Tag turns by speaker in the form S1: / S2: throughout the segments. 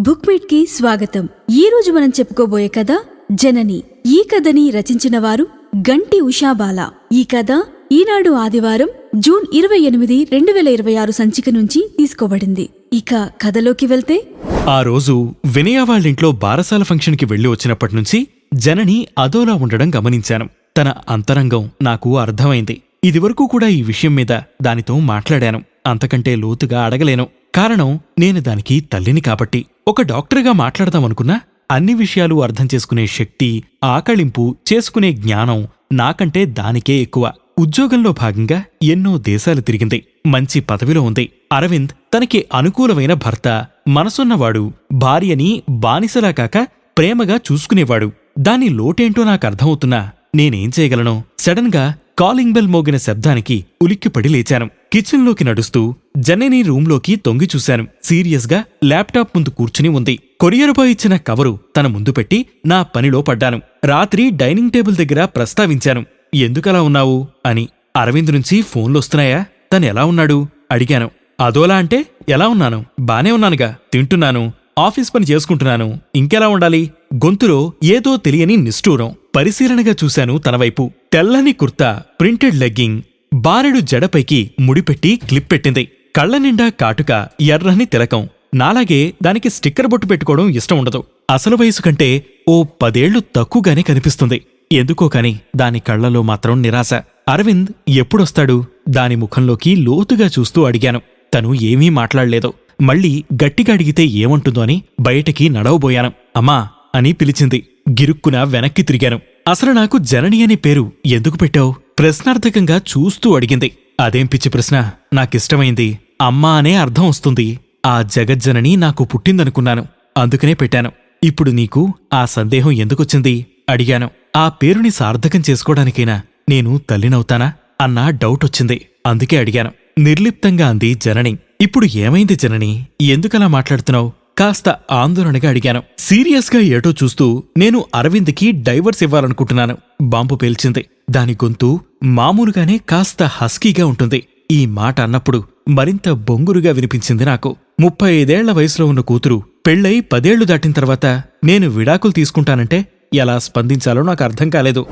S1: బుక్మేట్ కి స్వాగతం. ఈ రోజు మనం చెప్పుకోబోయే కథ జనని. ఈ కథని రచించిన వారు గంటి ఉషాబాల. ఈ కథ ఈనాడు ఆదివారం జూన్ 28, 2026 సంచిక నుంచి తీసుకోబడింది. ఇక కథలోకి వెళ్తే,
S2: ఆ రోజు వినయ వాళ్ళింట్లో బారసాల ఫంక్షన్కి వెళ్లి వచ్చినప్పటి నుంచి జనని అదోలా ఉండడం గమనించాను. తన అంతరంగం నాకు అర్థమైంది. ఇదివరకు కూడా ఈ విషయం మీద దానితో మాట్లాడాను. అంతకంటే లోతుగా అడగలేను. కారణం, నేను దానికి తల్లిని కాబట్టి. ఒక డాక్టర్గా మాట్లాడదామనుకున్నా అన్ని విషయాలు అర్థం చేసుకునే శక్తి, ఆకళింపు చేసుకునే జ్ఞానం నాకంటే దానికే ఎక్కువ. ఉద్యోగంలో భాగంగా ఎన్నో దేశాలు తిరిగింది. మంచి పదవిలో ఉంది. అరవింద్ తనకి అనుకూలమైన భర్త, మనసున్నవాడు, భార్యని బానిసలా కాక ప్రేమగా చూసుకునేవాడు. దాని లోటేంటో నాకర్థమవుతున్నా నేనేం చేయగలను? సడన్ గా కాలింగ్ బెల్ మోగిన శబ్దానికి ఉలిక్కిపడి లేచాను. కిచెన్లోకి నడుస్తూ జనని రూంలోకి తొంగి చూశాను. సీరియస్ గా ల్యాప్టాప్ ముందు కూర్చుని ఉంది. కొరియర్ బాయ్ ఇచ్చిన కవరు తన ముందు పెట్టి నా పనిలో పడ్డాను. రాత్రి డైనింగ్ టేబుల్ దగ్గర ప్రస్తావించాను, ఎందుకలా ఉన్నావు అని. అరవింద్ నుంచి ఫోన్లొస్తున్నాయా? తనెలా ఉన్నాడు అడిగాను. అదోలా అంటే ఎలా ఉన్నాను? బానే ఉన్నానుగా, తింటున్నాను, ఆఫీస్ పని చేసుకుంటున్నాను, ఇంకెలా ఉండాలి? గొంతులో ఏదో తెలియని నిష్ఠూరం. పరిశీలనగా చూశాను తనవైపు. తెల్లని కుర్తా, ప్రింటెడ్ లెగ్గింగ్, బారెడు జడపైకి ముడిపెట్టి క్లిప్ పెట్టింది. కళ్ల నిండా కాటుక, ఎర్రని తిలకం. నాలాగే దానికి స్టిక్కర్ బొట్టు పెట్టుకోవడం ఇష్టం ఉండదు. అసలు వయసు కంటే ఓ 10 ఏళ్లు తక్కువగానే కనిపిస్తుంది. ఎందుకో కాని దాని కళ్లలో మాత్రం నిరాశ. అరవింద్ ఎప్పుడొస్తాడు? దాని ముఖంలోకి లోతుగా చూస్తూ అడిగాను. తను ఏమీ మాట్లాడలేదు. మళ్ళీ గట్టిగా అడిగితే ఏమంటుందో అని బయటికి నడవబోయాను. అమ్మా అని పిలిచింది. గిరుక్కున వెనక్కి తిరిగాను. అసలు నాకు జనని అనే పేరు ఎందుకు పెట్టావు? ప్రశ్నార్థకంగా చూస్తూ అడిగింది. అదేం పిచ్చి ప్రశ్న? నాకిష్టమైంది అమ్మా అనే అర్థం వస్తుంది. ఆ జగజ్జనని నాకు పుట్టిందనుకున్నాను, అందుకనే పెట్టాను. ఇప్పుడు నీకు ఆ సందేహం ఎందుకొచ్చింది అడిగాను. ఆ పేరుని సార్థకం చేసుకోవడానికైనా నేను తల్లినవుతానా అన్న డౌట్ వచ్చింది. అందుకే అడిగాను. నిర్లిప్తంగా అంది జనని. ఇప్పుడు ఏమైంది జనని? ఎందుకలా మాట్లాడుతున్నావు? కాస్త ఆందోళనగా అడిగాను. సీరియస్గా ఏటో చూస్తూ నేను అరవింద్కి డైవర్స్ ఇవ్వాలనుకుంటున్నాను బాంబు పేల్చింది. దాని గొంతు మామూలుగానే కాస్త హస్కీగా ఉంటుంది. ఈ మాట అన్నప్పుడు మరింత బొంగురుగా వినిపించింది నాకు. 35 ఏళ్ల వయసులో ఉన్న కూతురు పెళ్ళై 10 ఏళ్లు దాటిన తర్వాత నేను విడాకులు తీసుకుంటానంటే ఎలా స్పందించాలో నాకు అర్థం కాలేదు.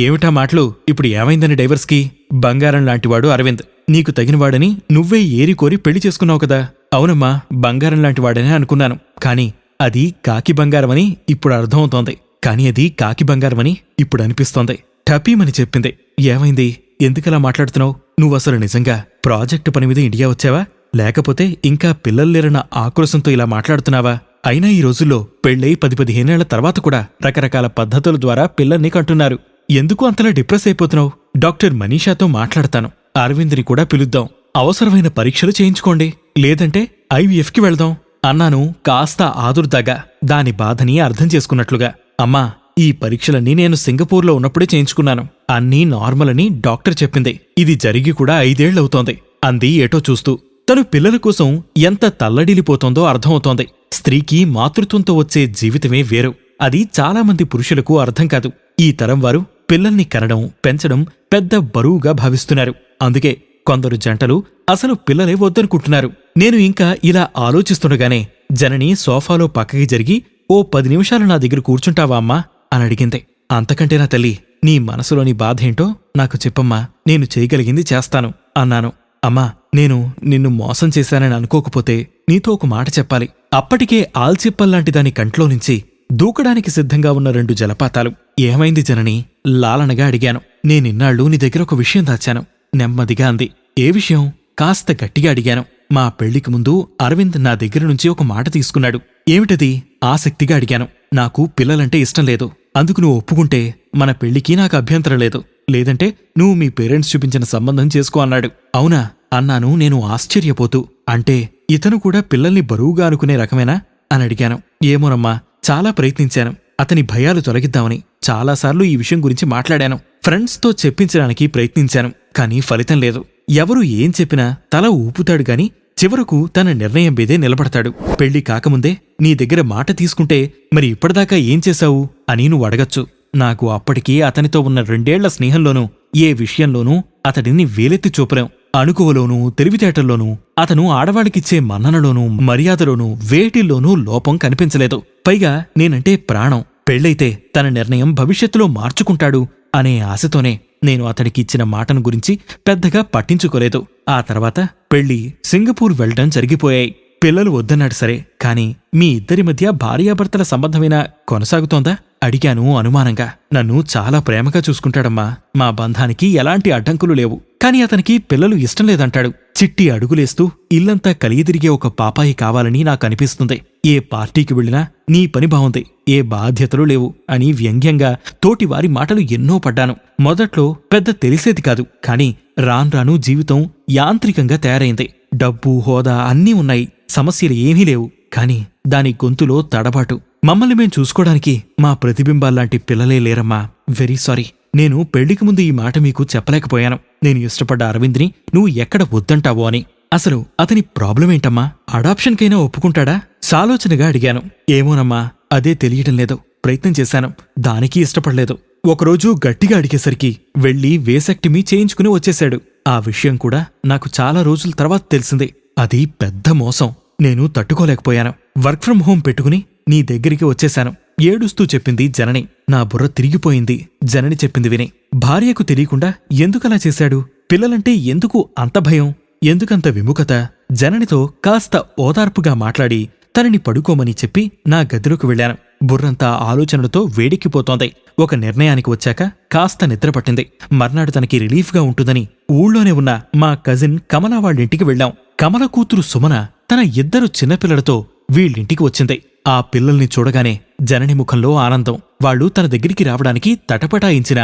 S2: ఏమిటా మాటలు? ఇప్పుడు ఏమైందని డైవర్స్కి? బంగారం లాంటివాడు అరవింద్. నీకు తగినవాడని నువ్వే ఏరికోరి పెళ్లి చేసుకున్నావు కదా? అవునమ్మా, బంగారం లాంటివాడనే అనుకున్నాను. కాని అది కాకి బంగారమని ఇప్పుడు అర్థమవుతోంది. కాని అది కాకి బంగారమని ఇప్పుడు అనిపిస్తోంది. టపీమని చెప్పింది. ఏమైంది? ఎందుకలా మాట్లాడుతున్నావు? నువ్వసలు నిజంగా ప్రాజెక్టు పని మీద ఇండియా వచ్చావా? లేకపోతే ఇంకా పిల్లల్లేరన్న ఆక్రోశంతో ఇలా మాట్లాడుతున్నావా? అయినా ఈ రోజుల్లో పెళ్ళై 10-15 ఏళ్ల తర్వాత కూడా రకరకాల పద్ధతుల ద్వారా పిల్లల్ని కంటున్నారు. ఎందుకు అంతలా డిప్రెస్ అయిపోతున్నావు? డాక్టర్ మనీషాతో మాట్లాడతాను. అరవింద్ని కూడా పిలుద్దాం. అవసరమైన పరీక్షలు చేయించుకోండి, లేదంటే IVFకి వెళ్దాం అన్నాను కాస్త ఆదుర్దాగా, దాని బాధని అర్థం చేసుకున్నట్లుగా. అమ్మా, ఈ పరీక్షలన్నీ నేను సింగపూర్లో ఉన్నప్పుడే చేయించుకున్నాను. అన్నీ నార్మల్ అని డాక్టర్ చెప్పింది. ఇది జరిగి కూడా 5 ఏళ్లవుతోంది అంది ఏటో చూస్తూ. తను పిల్లల కోసం ఎంత తల్లడిల్లిపోతోందో అర్థమవుతోంది. స్త్రీకి మాతృత్వంతో వచ్చే జీవితమే వేరు. అది చాలామంది పురుషులకు అర్థం కాదు. ఈ తరం వారు పిల్లల్ని కనడం, పెంచడం పెద్ద బరువుగా భావిస్తున్నారు. అందుకే కొందరు జంటలు అసలు పిల్లలే వద్దనుకుంటున్నారు. నేను ఇంకా ఇలా ఆలోచిస్తుండగానే జనని సోఫాలో పక్కకి జరిగి, ఓ 10 నిమిషాలు నా దగ్గర కూర్చుంటావా అమ్మా అని అడిగింది. అంతకంటే నా తల్లి, నీ మనసులోని బాధేంటో నాకు చెప్పమ్మా, నేను చేయగలిగింది చేస్తాను అన్నాను. అమ్మా, నేను నిన్ను మోసం చేశానని అనుకోకపోతే నీతో ఒక మాట చెప్పాలి. అప్పటికే ఆల్చిప్పల్లాంటి దాని కంట్లో నుంచి దూకడానికి సిద్ధంగా ఉన్న 2 జలపాతాలు. ఏమైంది జనని? లాలనగా అడిగాను. నేనిన్నాళ్ళు నీ దగ్గర ఒక విషయం దాచాను నెమ్మదిగా అంది. ఏ విషయం? కాస్త గట్టిగా అడిగాను. మా పెళ్లికి ముందు అరవింద్ నా దగ్గర నుంచి ఒక మాట తీసుకున్నాడు. ఏమిటది? ఆసక్తిగా అడిగాను. నాకు పిల్లలంటే ఇష్టం లేదు. అందుకు నువ్వు ఒప్పుకుంటే మన పెళ్లికి నాకు అభ్యంతరం లేదు, లేదంటే నువ్వు మీ పేరెంట్స్ చూపించిన సంబంధం చేసుకో అన్నాడు. అవునా అన్నాను నేను ఆశ్చర్యపోతూ. అంటే ఇతను కూడా పిల్లల్ని బరువుగా అనుకునే రకమేనా అని అడిగాను. ఏమోనమ్మా, చాలా ప్రయత్నించాను అతని భయాలు తొలగిద్దామని. చాలాసార్లు ఈ విషయం గురించి మాట్లాడాను. ఫ్రెండ్స్తో చెప్పించడానికి ప్రయత్నించాను. కానీ ఫలితం లేదు. ఎవరు ఏం చెప్పినా తల ఊపుతాడు గాని చివరకు తన నిర్ణయం మీదే నిలబడతాడు. పెళ్లి కాకముందే నీ దగ్గర మాట తీసుకుంటే మరి ఇప్పటిదాకా ఏం చేశావు అని నువ్వు అడగచ్చు. నాకు అప్పటికీ అతనితో ఉన్న 2 ఏళ్ల స్నేహంలోనూ ఏ విషయంలోనూ అతడిని వేలెత్తి చూపలేం. అణుకువలోనూ తెలివితేటల్లోనూ అతను ఆడవాళ్ళకిచ్చే మన్ననలోనూ మర్యాదలోనూ వేటిల్లోనూ లోపం కనిపించలేదు. పైగా నేనంటే ప్రాణం. పెళ్ళైతే తన నిర్ణయం భవిష్యత్తులో మార్చుకుంటాడు అనే ఆశతోనే నేను అతడికి ఇచ్చిన మాటను గురించి పెద్దగా పట్టించుకోలేదు. ఆ తర్వాత పెళ్లి, సింగపూర్ వెళ్లడం జరిగిపోయాయి. పిల్లలు వద్దన్నాడు సరే, కాని మీ ఇద్దరి మధ్య భార్యాభర్తల సంబంధమైనా కొనసాగుతోందా అడిగాను అనుమానంగా. నన్ను చాలా ప్రేమగా చూసుకుంటాడమ్మా. మా బంధానికి ఎలాంటి అడ్డంకులు లేవు. కాని అతనికి పిల్లలు ఇష్టం లేదంటాడు. చిట్టి అడుగులేస్తూ ఇల్లంతా కలియతిరిగే ఒక పాపాయి కావాలని నాకనిపిస్తుంది. ఏ పార్టీకి వెళ్ళినా నీ పని బావుంది, ఏ బాధ్యతలు లేవు అని వ్యంగ్యంగా తోటివారి మాటలు ఎన్నో పడ్డాను. మొదట్లో పెద్ద తెలిసేది కాదు, కాని రాన్రాను జీవితం యాంత్రికంగా తయారైంది. డబ్బు, హోదా అన్నీ ఉన్నాయి, సమస్యలు ఏమీ లేవు. కాని దాని గొంతులో తడబాటు. మమ్మల్ని మేం చూసుకోవడానికి మా ప్రతిబింబాల్లాంటి పిల్లలే లేరమ్మా. Very sorry. నేను పెళ్లికి ముందు ఈ మాట మీకు చెప్పలేకపోయాను. నేను ఇష్టపడ్డ అరవింద్ని నువ్వు ఎక్కడ వద్దంటావో అని. అసలు అతని ప్రాబ్లం ఏంటమ్మా? అడాప్షన్కైనా ఒప్పుకుంటాడా? సాలోచనగా అడిగాను. ఏమోనమ్మా, అదే తెలియటం లేదు. ప్రయత్నం చేశాను, దానికి ఇష్టపడలేదు. ఒకరోజు గట్టిగా అడిగేసరికి వెళ్లి వేసెక్టమీ చేయించుకుని వచ్చేశాడు. ఆ విషయం కూడా నాకు చాలా రోజుల తర్వాత తెలిసింది. అది పెద్ద మోసం. నేను తట్టుకోలేకపోయాను. వర్క్ ఫ్రం హోం పెట్టుకుని నీ దగ్గరికి వచ్చేశాను. ఏడుస్తూ చెప్పింది జనని. నా బుర్ర తిరిగిపోయింది జనని చెప్పింది విని. భార్యకు తెలియకుండా ఎందుకలా చేశాడు? పిల్లలంటే ఎందుకు అంత భయం? ఎందుకంత విముఖత? జననితో కాస్త ఓదార్పుగా మాట్లాడి తనని పడుకోమని చెప్పి నా గదిలోకి వెళ్లాను. బుర్రంతా ఆలోచనలతో వేడెక్కిపోతోంది. ఒక నిర్ణయానికి వచ్చాక కాస్త నిద్రపట్టింది. మర్నాడు తనకి రిలీఫ్గా ఉంటుందని ఊళ్ళోనే ఉన్న మా కజిన్ కమల వాళ్ళింటికి వెళ్లాం. కమల కూతురు సుమన తన 2 చిన్నపిల్లలతో వీళ్ళింటికి వచ్చింది. ఆ పిల్లల్ని చూడగానే జనని ముఖంలో ఆనందం. వాళ్లు తన దగ్గరికి రావడానికి తటపటాయించిన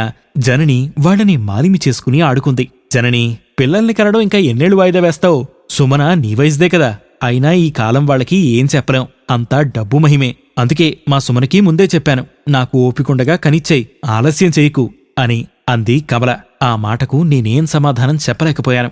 S2: జనని వాళ్లని మాలిమి చేసుకుని ఆడుకుంది. జనని, పిల్లల్ని కనడం ఇంకా ఎన్నేళ్లు వాయిదా వేస్తావు? సుమన నీ వయసుదే కదా. అయినా ఈ కాలం వాళ్ళకి ఏం చెప్పలేం, అంతా డబ్బు మహిమే. అందుకే మా సుమనకి ముందే చెప్పాను, నాకు ఓపికండగా కనిచ్చేయి, ఆలస్యం చేయకు అని అంది కమల. ఆ మాటకు నేనేం సమాధానం చెప్పలేకపోయాను.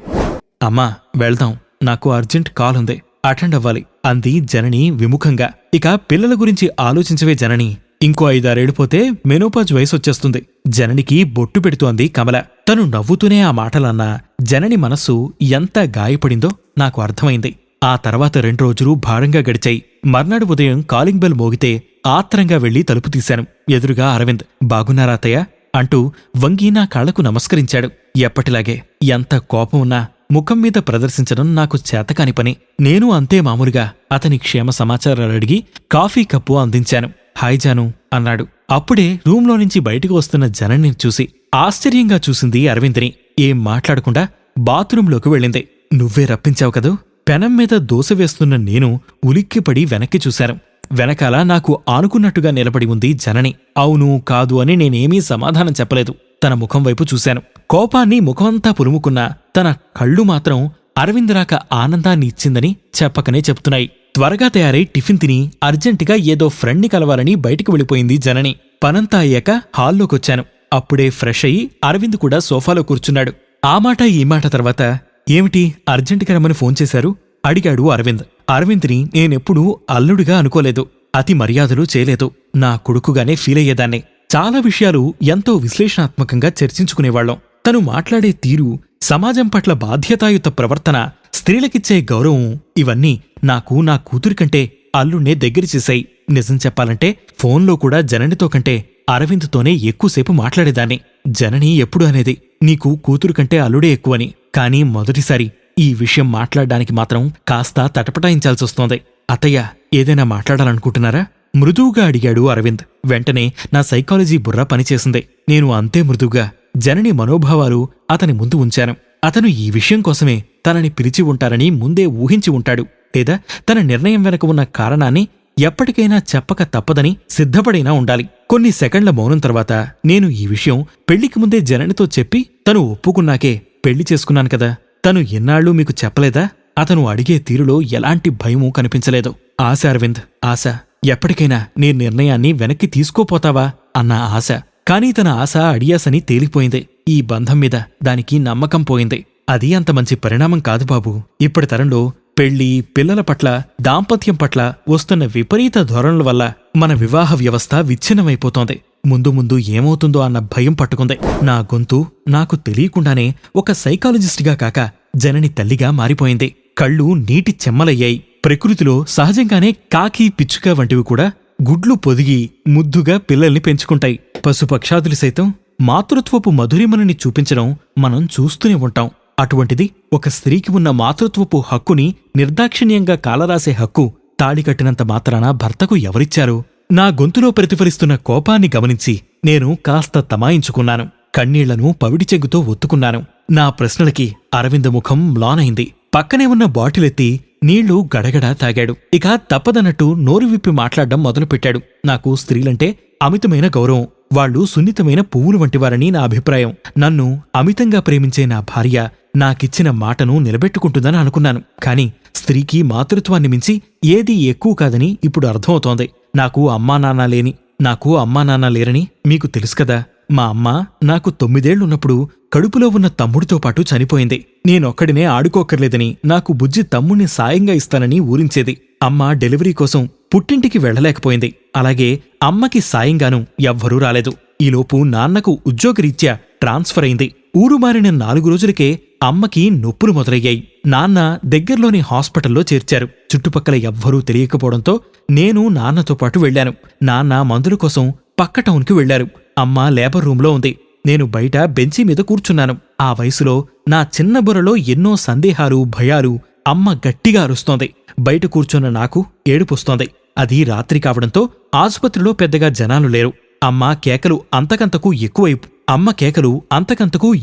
S2: అమ్మా వెళ్దాం, నాకు అర్జెంట్ కాల్ ఉంది, అటెండ్ అవ్వాలి అంది జనని విముఖంగా. ఇక పిల్లల గురించి ఆలోచించవే జనని. ఇంకో 5-6 ఏళ్లు పోతే మెనోపాజ్ వయసొచ్చేస్తుంది. జననికి బొట్టు పెడుతోంది కమల. తను నవ్వుతూనే ఆ మాటలన్నా జనని మనస్సు ఎంత గాయపడిందో నాకు అర్థమైంది. ఆ తర్వాత 2 రోజులు భారంగా గడిచాయి. మర్నాడు ఉదయం కాలింగ్ బెల్ మోగితే ఆత్రంగా వెళ్లి తలుపు తీశాను. ఎదురుగా అరవింద్. బాగున్నారా అత్తయ్య అంటూ వంగి నా కాళ్లకు నమస్కరించాడు. ఎప్పటిలాగే ఎంత కోపం ఉన్నా ముఖం మీద ప్రదర్శించడం నాకు చేతకాని పని. నేను అంతే మామూలుగా అతని క్షేమ సమాచారాలు అడిగి కాఫీ కప్పు అందించాను. హాయ్ జాను అన్నాడు. అప్పుడే రూంలో నుంచి బయటకు వస్తున్న జనని చూసి ఆశ్చర్యంగా చూసింది అరవింద్ని. ఏం మాట్లాడకుండా బాత్రూంలోకి వెళ్ళింది. నువ్వే రప్పించావు కదూ? పెనం మీద దోశ వేస్తున్న నేను ఉలిక్కిపడి వెనక్కి చూశాను. వెనకాల నాకు ఆనుకున్నట్టుగా నిలబడి ఉంది జనని. అవును కాదు అని నేనేమీ సమాధానం చెప్పలేదు. తన ముఖం వైపు చూశాను. కోపాన్ని ముఖమంతా పులుముకున్నా తన కళ్ళు మాత్రం అరవింద్ రాక ఆనందాన్ని ఇచ్చిందని చెప్పకనే చెప్తున్నాయి. త్వరగా తయారై టిఫిన్ తిని అర్జెంటుగా ఏదో ఫ్రెండ్ని కలవాలని బయటికి వెళ్ళిపోయింది జనని. పనంతా అయ్యాక హాల్లోకొచ్చాను. అప్పుడే ఫ్రెష్ అయ్యి అరవింద్ కూడా సోఫాలో కూర్చున్నాడు. ఆ మాట ఈ మాట తర్వాత ఏమిటి అర్జెంటుగా రమ్మని ఫోన్ చేశారు అడిగాడు అరవింద్. అరవింద్ని నేనెప్పుడూ అల్లుడిగా అనుకోలేదు, అతి మర్యాదలు చేయలేదు. నా కొడుకుగానే ఫీలయ్యేదాన్ని. చాలా విషయాలు ఎంతో విశ్లేషణాత్మకంగా చర్చించుకునేవాళ్లం. తను మాట్లాడే తీరు, సమాజం పట్ల బాధ్యతాయుత ప్రవర్తన, స్త్రీలకిచ్చే గౌరవం, ఇవన్నీ నాకు నా కూతురి కంటే అల్లుణ్ణే దగ్గర చేశాయి. నిజం చెప్పాలంటే ఫోన్లో కూడా జననితో కంటే అరవింద్తోనే ఎక్కువసేపు మాట్లాడేదాన్ని. జనని ఎప్పుడు అనేది నీకు కూతురు కంటే అల్లుడే ఎక్కువని. కానీ మొదటిసారి ఈ విషయం మాట్లాడడానికి మాత్రం కాస్త తటపటాయించాల్సొస్తోంది. అత్తయ్య ఏదైనా మాట్లాడాలనుకుంటున్నారా మృదువుగా అడిగాడు అరవింద్. వెంటనే నా సైకాలజీ బుర్ర పనిచేసింది. నేను అంతే మృదువుగా జనని మనోభావాలు అతని ముందు ఉంచాను. అతను ఈ విషయం కోసమే తనని పిలిచి ఉంటారని ముందే ఊహించి ఉంటాడు, లేదా తన నిర్ణయం వెనక ఉన్న కారణాన్ని ఎప్పటికైనా చెప్పక తప్పదని సిద్ధపడైనా ఉండాలి. కొన్ని సెకండ్ల మౌనం తర్వాత నేను ఈ విషయం పెళ్లికి ముందే జననితో చెప్పి తను ఒప్పుకున్నాకే పెళ్లి చేసుకున్నాను కదా, తను ఎన్నాళ్ళూ మీకు చెప్పలేదా? అతను అడిగే తీరులో ఎలాంటి భయమూ కనిపించలేదు. ఆశ అరవింద్, ఆశ. ఎప్పటికైనా నీ నిర్ణయాన్ని వెనక్కి తీసుకోపోతావా అన్న ఆశ. కానీ తన ఆశ అడియాసని తేలిపోయింది. ఈ బంధం మీద దానికి నమ్మకం పోయింది. అది అంత మంచి పరిణామం కాదు బాబూ. ఇప్పటి తరంలో పెళ్లి, పిల్లల పట్ల, దాంపత్యం పట్ల వస్తున్న విపరీత ధోరణుల వల్ల మన వివాహ వ్యవస్థ విచ్ఛిన్నమైపోతోంది. ముందు ముందు ఏమవుతుందో అన్న భయం పట్టుకుంది. నా గొంతు నాకు తెలియకుండానే ఒక సైకాలజిస్ట్గా కాక జనని తల్లిగా మారిపోయింది. కళ్ళు నీటి చెమ్మలయ్యాయి. ప్రకృతిలో సహజంగానే కాకి, పిచ్చుక వంటివి కూడా గుడ్లు పొదిగి ముద్దుగా పిల్లల్ని పెంచుకుంటాయి. పశుపక్షాదులు సైతం మాతృత్వపు మధురిమలని చూపించడం మనం చూస్తూనే ఉంటాం. అటువంటిది ఒక స్త్రీకి ఉన్న మాతృత్వపు హక్కుని నిర్దాక్షిణ్యంగా కాలరాసే హక్కు తాళి కట్టినంత మాత్రాన భర్తకు ఎవరిచ్చారు? నా గొంతులో ప్రతిఫలిస్తున్న కోపాన్ని గమనించి నేను కాస్త తమాయించుకున్నాను. కన్నీళ్లను పవిడి చెగ్గుతో ఒత్తుకున్నాను. నా ప్రశ్నలకి అరవింద్ ముఖం మ్లానైంది. పక్కనే ఉన్న బాటిలెత్తి నీళ్లు గడగడా తాగాడు. ఇక తప్పదన్నట్టు నోరు విప్పి మాట్లాడడం మొదలుపెట్టాడు. నాకు స్త్రీలంటే అమితమైన గౌరవం. వాళ్లు సున్నితమైన పువ్వులు వంటివారని నా అభిప్రాయం. నన్ను అమితంగా ప్రేమించే నా భార్య నాకిచ్చిన మాటను నిలబెట్టుకుంటుందని అనుకున్నాను. కాని స్త్రీకి మాతృత్వాన్ని మించి ఏదీ ఎక్కువ కాదని ఇప్పుడు అర్థమవుతోంది. నాకు అమ్మా నాన్న లేరని మీకు తెలుసు కదా. మా అమ్మ నాకు 9 ఏళ్లున్నప్పుడు కడుపులో ఉన్న తమ్ముడితో పాటు చనిపోయింది. నేనొక్కడినే ఆడుకోకర్లేదని, నాకు బుజ్జి తమ్ముణ్ణి సాయంగా ఇస్తానని ఊరించేది. అమ్మ డెలివరీ కోసం పుట్టింటికి వెళ్లలేకపోయింది. అలాగే అమ్మకి సాయంగానూ ఎవ్వరూ రాలేదు. ఈలోపు నాన్నకు ఉద్యోగరీత్యా ట్రాన్స్ఫర్ అయింది. ఊరు మారిన 4 రోజులకే అమ్మకి నొప్పులు మొదలయ్యాయి. నాన్న దగ్గర్లోని హాస్పిటల్లో చేర్చారు. చుట్టుపక్కల ఎవ్వరూ తెలియకపోవడంతో నేను నాన్నతో పాటు వెళ్లాను. నాన్న మందుల కోసం పక్క టౌన్కి వెళ్లారు. అమ్మ లేబర్ రూంలో ఉంది. నేను బయట బెంచీ మీద కూర్చున్నాను. ఆ వయసులో నా చిన్న బుర్రలో ఎన్నో సందేహాలు, భయాలు. అమ్మ గట్టిగా అరుస్తోంది. బయట కూర్చున్న నాకు ఏడుపొస్తోంది. అది రాత్రి కావడంతో ఆసుపత్రిలో పెద్దగా జనాలు లేరు. అమ్మ కేకలు అంతకంతకు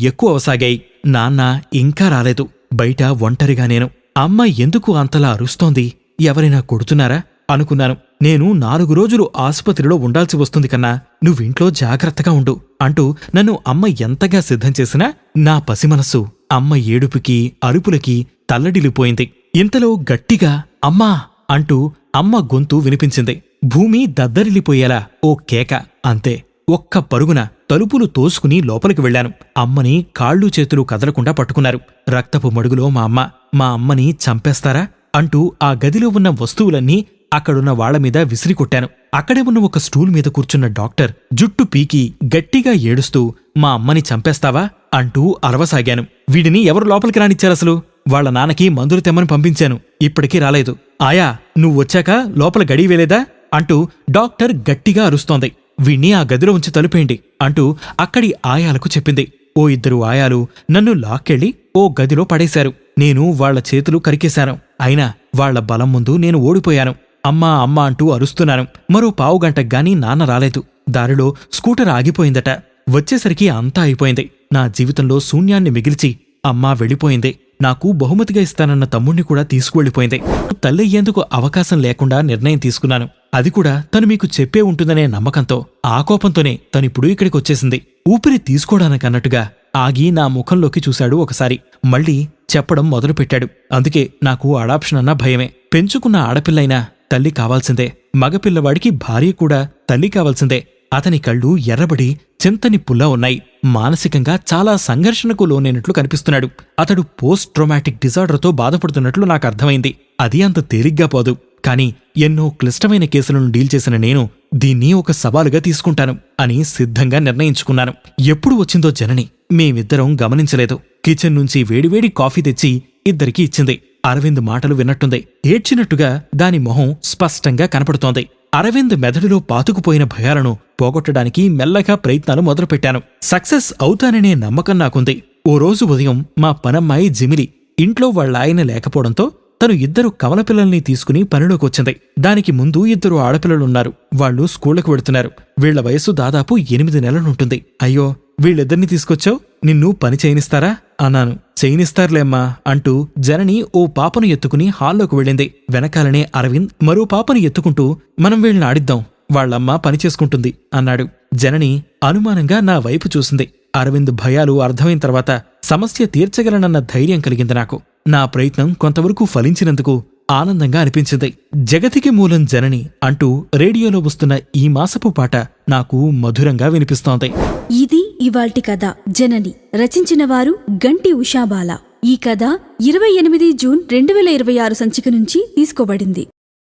S2: ఎక్కువ అవసాగాయి. నాన్న ఇంకా రాలేదు. బయట ఒంటరిగా నేను. అమ్మ ఎందుకు అంతలా అరుస్తోంది? ఎవరైనా కొడుతున్నారా అనుకున్నాను. నేను 4 రోజులు ఆసుపత్రిలో ఉండాల్సి వస్తుంది కన్నా, నువ్వింట్లో జాగ్రత్తగా ఉండు అంటూ నన్ను అమ్మ ఎంతగా సిద్ధం చేసినా నా పసిమనస్సు అమ్మ ఏడుపుకి, అరుపులకి తల్లడిల్లిపోయింది. ఇంతలో గట్టిగా అమ్మా అంటూ అమ్మ గొంతు వినిపించింది. భూమి దద్దరిల్లిపోయేలా ఓ కేక. అంతే. ఒక్క పరుగున తలుపులు తోసుకుని లోపలికి వెళ్లాను. అమ్మని కాళ్ళు చేతులు కదలకుండా పట్టుకున్నారు. రక్తపు మడుగులో మా అమ్మని చంపేస్తారా అంటూ ఆ గదిలో ఉన్న వస్తువులన్నీ అక్కడున్న వాళ్లమీద విసిరికొట్టాను. అక్కడే ఉన్న ఒక స్టూల్ మీద కూర్చున్న డాక్టర్ జుట్టు పీకి గట్టిగా ఏడుస్తూ మా అమ్మని చంపేస్తావా అంటూ అరవసాగాను. వీడిని ఎవరు లోపలికి రానిచ్చారసలు? వాళ్ల నాన్నకి మందులు తెమ్మని పంపించాను. ఇప్పటికీ రాలేదు. ఆయా, నువ్వొచ్చాక లోపల గడియవేలేదా అంటూ డాక్టర్ గట్టిగా అరుస్తోంది. వీణ్ణి ఆ గదిలో ఉంచి తలుపేయండి అంటూ అక్కడి ఆయాలకు చెప్పింది. ఓ 2 ఆయాలు నన్ను లాక్కెళ్లి ఓ గదిలో పడేశారు. నేను వాళ్ల చేతులు కరికేశాను. అయినా వాళ్ల బలం ముందు నేను ఓడిపోయాను. అమ్మా అంటూ అరుస్తున్నాను. మరో పావుగంటగ్గానీ నాన్న రాలేదు. దారిలో స్కూటర్ ఆగిపోయిందట. వచ్చేసరికి అంతా అయిపోయింది. నా జీవితంలో శూన్యాన్ని మిగిల్చి అమ్మా వెళ్ళిపోయింది. నాకు బహుమతిగా ఇస్తానన్న తమ్ముణ్ణి కూడా తీసుకువెళ్లిపోయింది. తల్లయ్యేందుకు అవకాశం లేకుండా నిర్ణయం తీసుకున్నాను. అది కూడా తను మీకు చెప్పే ఉంటుందనే నమ్మకంతో. ఆ కోపంతోనే తనిప్పుడు ఇక్కడికొచ్చేసింది. ఊపిరి తీసుకోవడానికన్నట్టుగా ఆగి నా ముఖంలోకి చూశాడు ఒకసారి. మళ్ళీ చెప్పడం మొదలుపెట్టాడు. అందుకే నాకు అడాప్షన్ అన్న భయమే. పెంచుకున్న ఆడపిల్లైనా తల్లి కావాల్సిందే. మగపిల్లవాడికి భార్య కూడా తల్లి కావాల్సిందే. అతని కళ్ళు ఎర్రబడి చింతని పుల్లా ఉన్నాయి. మానసికంగా చాలా సంఘర్షణకు లోనైనట్లు కనిపిస్తున్నాడు. అతడు పోస్ట్ ట్రామాటిక్ డిజార్డర్తో బాధపడుతున్నట్లు నాకర్థమైంది. అది అంత తేలిగ్గా పోదు. కాని ఎన్నో క్లిష్టమైన కేసులను డీల్ చేసిన నేను దీన్ని ఒక సవాలుగా తీసుకుంటాను అని సిద్ధంగా నిర్ణయించుకున్నాను. ఎప్పుడు వచ్చిందో జనని మేమిద్దరం గమనించలేదు. కిచెన్ నుంచి వేడివేడి కాఫీ తెచ్చి ఇద్దరికీ ఇచ్చింది. అరవింద్ మాటలు విన్నట్టుంది. ఏడ్చినట్టుగా దాని మొహం స్పష్టంగా కనపడుతోంది. అరవింద్ మెదడులో పాతుకుపోయిన భయాలను పోగొట్టడానికి మెల్లగా ప్రయత్నాలు మొదలుపెట్టాను. సక్సెస్ అవుతాననే నమ్మకం నాకుంది. ఓ రోజు ఉదయం మా పనమ్మాయి జిమిలి ఇంట్లో వాళ్ళాయన లేకపోవడంతో తను 2 కవలపిల్లల్ని తీసుకుని పనిలోకొచ్చింది. దానికి ముందు 2 ఆడపిల్లలున్నారు. వాళ్లు స్కూళ్లకు వెడుతున్నారు. వీళ్ల వయస్సు దాదాపు 8 నెలలుంటుంది. అయ్యో, వీళ్ళిద్దరిని తీసుకొచ్చావు, నిన్ను పని చేయనిస్తారా అన్నాను. చేయనిస్తారులేమ్మా అంటూ జనని ఓ పాపను ఎత్తుకుని హాల్లోకి వెళ్ళింది. వెనకాలనే అరవింద్ మరో పాపను ఎత్తుకుంటూ మనం వీళ్ళని ఆడిద్దాం, వాళ్లమ్మ పని చేసుకుంటుంది అన్నాడు. జనని అనుమానంగా నా వైపు చూసింది. అరవింద్ భయాలు అర్థమైన తర్వాత సమస్య తీర్చగలనన్న ధైర్యం కలిగింది నాకు. నా ప్రయత్నం కొంతవరకు ఫలించినందుకు ఆనందంగా అనిపించింది. జగతికి మూలం జనని అంటూ రేడియోలో వస్తున్న ఈ మాసపు పాట నాకు మధురంగా వినిపిస్తోంది.
S1: ఇది ఇవాల్టి కథ జనని. రచించిన వారు గంటి ఉషాబాల. ఈ కథ 28 జూన్ 2026 సంచిక నుంచి తీసుకోబడింది.